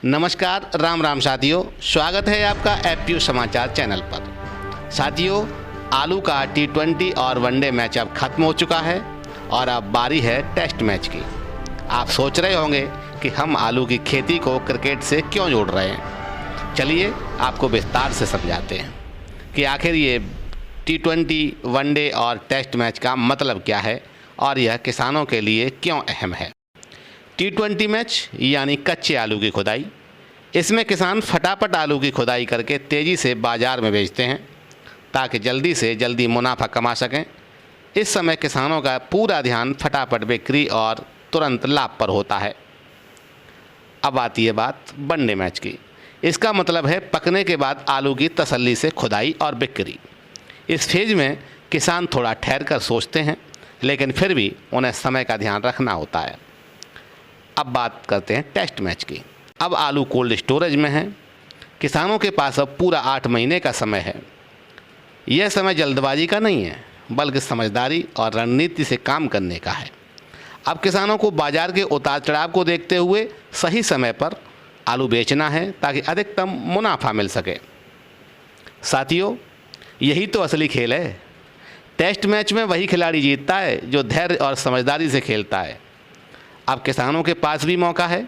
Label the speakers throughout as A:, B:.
A: नमस्कार, राम राम साथियों, स्वागत है आपका एपीयू समाचार चैनल पर। साथियों, आलू का T20 और वनडे मैच अब खत्म हो चुका है और अब बारी है टेस्ट मैच की। आप सोच रहे होंगे कि हम आलू की खेती को क्रिकेट से क्यों जोड़ रहे हैं। चलिए आपको विस्तार से समझाते हैं कि आखिर ये T20, वनडे और टेस्ट मैच का मतलब क्या है और यह किसानों के लिए क्यों अहम है। T20 मैच यानी कच्चे आलू की खुदाई। इसमें किसान फटाफट आलू की खुदाई करके तेज़ी से बाज़ार में बेचते हैं ताकि जल्दी से जल्दी मुनाफा कमा सकें। इस समय किसानों का पूरा ध्यान फटाफट बिक्री और तुरंत लाभ पर होता है। अब आती है बात वनडे मैच की। इसका मतलब है पकने के बाद आलू की तसल्ली से खुदाई और बिक्री। इस फेज में किसान थोड़ा ठहर कर सोचते हैं, लेकिन फिर भी उन्हें समय का ध्यान रखना होता है। अब बात करते हैं टेस्ट मैच की। अब आलू कोल्ड स्टोरेज में है। किसानों के पास अब पूरा 8 महीने का समय है। यह समय जल्दबाजी का नहीं है, बल्कि समझदारी और रणनीति से काम करने का है। अब किसानों को बाजार के उतार चढ़ाव को देखते हुए सही समय पर आलू बेचना है ताकि अधिकतम मुनाफा मिल सके। साथियों, यही तो असली खेल है। टेस्ट मैच में वही खिलाड़ी जीतता है जो धैर्य और समझदारी से खेलता है। अब किसानों के पास भी मौका है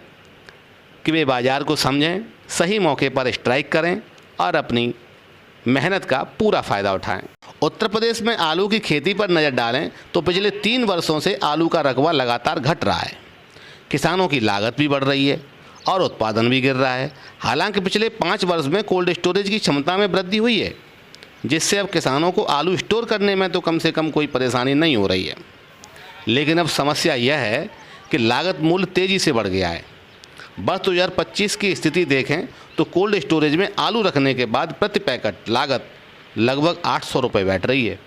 A: कि वे बाज़ार को समझें, सही मौके पर स्ट्राइक करें और अपनी मेहनत का पूरा फ़ायदा उठाएं। उत्तर प्रदेश में आलू की खेती पर नज़र डालें तो पिछले 3 वर्षों से आलू का रकबा लगातार घट रहा है। किसानों की लागत भी बढ़ रही है और उत्पादन भी गिर रहा है। हालांकि पिछले 5 वर्ष में कोल्ड स्टोरेज की क्षमता में वृद्धि हुई है, जिससे अब किसानों को आलू स्टोर करने में तो कम से कम कोई परेशानी नहीं हो रही है। लेकिन अब समस्या यह है कि लागत मूल्य तेज़ी से बढ़ गया है। वर्ष 2025 की स्थिति देखें तो कोल्ड स्टोरेज में आलू रखने के बाद प्रति पैकेट लागत लगभग 800 रुपये बैठ रही है।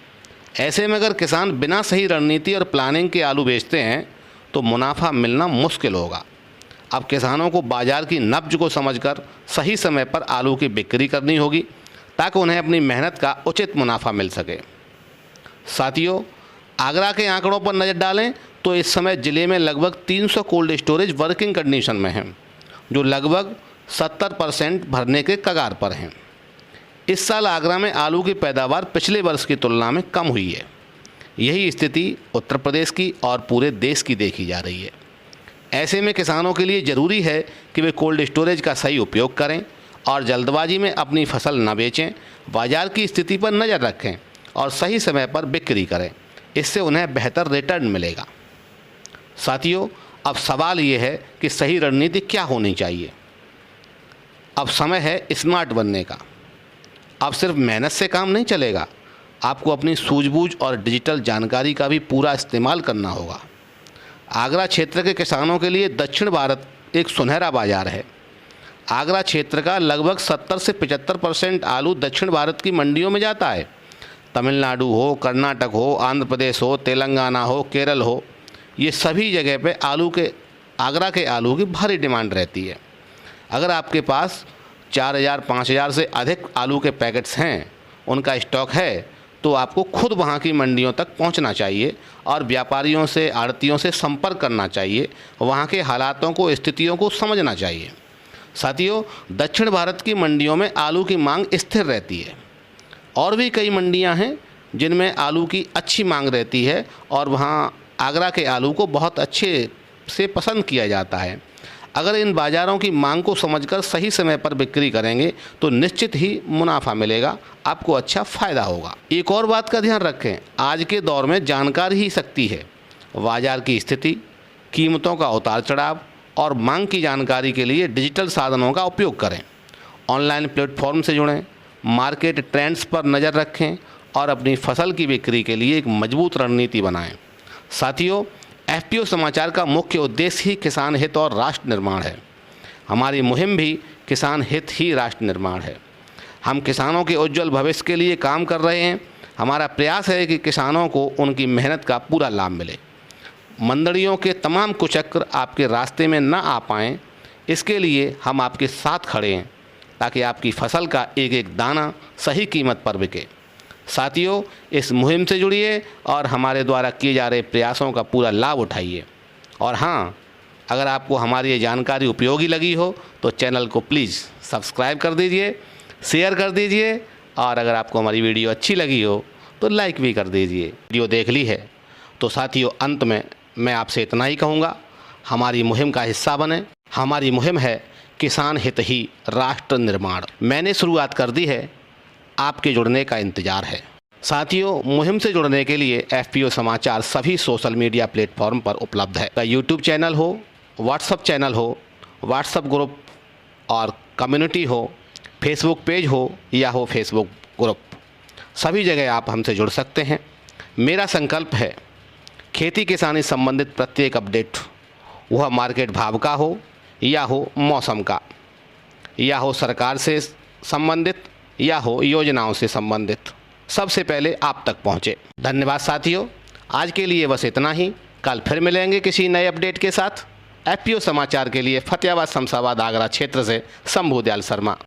A: ऐसे में अगर किसान बिना सही रणनीति और प्लानिंग के आलू बेचते हैं तो मुनाफा मिलना मुश्किल होगा। अब किसानों को बाज़ार की नब्ज को समझकर सही समय पर आलू की बिक्री करनी होगी ताकि उन्हें अपनी मेहनत का उचित मुनाफा मिल सके। साथियों, आगरा के आंकड़ों पर नज़र डालें तो इस समय ज़िले में लगभग 300 कोल्ड स्टोरेज वर्किंग कंडीशन में हैं, जो लगभग 70% भरने के कगार पर हैं। इस साल आगरा में आलू की पैदावार पिछले वर्ष की तुलना में कम हुई है। यही स्थिति उत्तर प्रदेश की और पूरे देश की देखी जा रही है। ऐसे में किसानों के लिए ज़रूरी है कि वे कोल्ड स्टोरेज का सही उपयोग करें और जल्दबाजी में अपनी फसल न बेचें। बाज़ार की स्थिति पर नज़र रखें और सही समय पर बिक्री करें। इससे उन्हें बेहतर रिटर्न मिलेगा। साथियों, अब सवाल ये है कि सही रणनीति क्या होनी चाहिए। अब समय है स्मार्ट बनने का। अब सिर्फ मेहनत से काम नहीं चलेगा, आपको अपनी सूझबूझ और डिजिटल जानकारी का भी पूरा इस्तेमाल करना होगा। आगरा क्षेत्र के किसानों के लिए दक्षिण भारत एक सुनहरा बाजार है। आगरा क्षेत्र का लगभग 70 से 75% आलू दक्षिण भारत की मंडियों में जाता है। तमिलनाडु हो, कर्नाटक हो, आंध्र प्रदेश हो, तेलंगाना हो, केरल हो, ये सभी जगह पे आगरा के आलू की भारी डिमांड रहती है। अगर आपके पास 4000-5000 से अधिक आलू के पैकेट्स हैं, उनका स्टॉक है, तो आपको खुद वहाँ की मंडियों तक पहुँचना चाहिए और व्यापारियों से, आड़तियों से संपर्क करना चाहिए। वहाँ के हालातों को, स्थितियों को समझना चाहिए। साथियों, दक्षिण भारत की मंडियों में आलू की मांग स्थिर रहती है। और भी कई मंडियां हैं जिनमें आलू की अच्छी मांग रहती है और वहां आगरा के आलू को बहुत अच्छे से पसंद किया जाता है। अगर इन बाज़ारों की मांग को समझकर सही समय पर बिक्री करेंगे तो निश्चित ही मुनाफा मिलेगा, आपको अच्छा फ़ायदा होगा। एक और बात का ध्यान रखें, आज के दौर में जानकारी ही शक्ति है। बाज़ार की स्थिति, कीमतों का उतार चढ़ाव और मांग की जानकारी के लिए डिजिटल साधनों का उपयोग करें। ऑनलाइन प्लेटफॉर्म से जुड़ें, मार्केट ट्रेंड्स पर नज़र रखें और अपनी फसल की बिक्री के लिए एक मजबूत रणनीति बनाएं। साथियों, एफपीओ समाचार का मुख्य उद्देश्य ही किसान हित और राष्ट्र निर्माण है। हमारी मुहिम भी किसान हित ही राष्ट्र निर्माण है। हम किसानों के उज्जवल भविष्य के लिए काम कर रहे हैं। हमारा प्रयास है कि किसानों को उनकी मेहनत का पूरा लाभ मिले। मंडियों के तमाम कुचक्र आपके रास्ते में न आ पाएँ, इसके लिए हम आपके साथ खड़े हैं ताकि आपकी फसल का एक एक दाना सही कीमत पर बिके। साथियों, इस मुहिम से जुड़िए और हमारे द्वारा किए जा रहे प्रयासों का पूरा लाभ उठाइए। और हाँ, अगर आपको हमारी ये जानकारी उपयोगी लगी हो तो चैनल को प्लीज़ सब्सक्राइब कर दीजिए, शेयर कर दीजिए और अगर आपको हमारी वीडियो अच्छी लगी हो तो लाइक भी कर दीजिए। वीडियो देख ली है तो साथियों, अंत में मैं आपसे इतना ही कहूँगा, हमारी मुहिम का हिस्सा बने। हमारी मुहिम है किसान हित ही राष्ट्र निर्माण। मैंने शुरुआत कर दी है, आपके जुड़ने का इंतज़ार है। साथियों, मुहिम से जुड़ने के लिए FPO समाचार सभी सोशल मीडिया प्लेटफॉर्म पर उपलब्ध है। यूट्यूब चैनल हो, व्हाट्सअप चैनल हो, व्हाट्सअप ग्रुप और कम्युनिटी हो, फेसबुक पेज हो या हो फेसबुक ग्रुप, सभी जगह आप हमसे जुड़ सकते हैं। मेरा संकल्प है खेती किसानी संबंधित प्रत्येक अपडेट, वह मार्केट भाव का हो या हो मौसम का, या हो सरकार से संबंधित या हो योजनाओं से संबंधित, सबसे पहले आप तक पहुँचे। धन्यवाद साथियों, आज के लिए बस इतना ही। कल फिर मिलेंगे किसी नए अपडेट के साथ। FPO समाचार के लिए फतेहाबाद, शमशाबाद, आगरा क्षेत्र से शंभू दयाल शर्मा।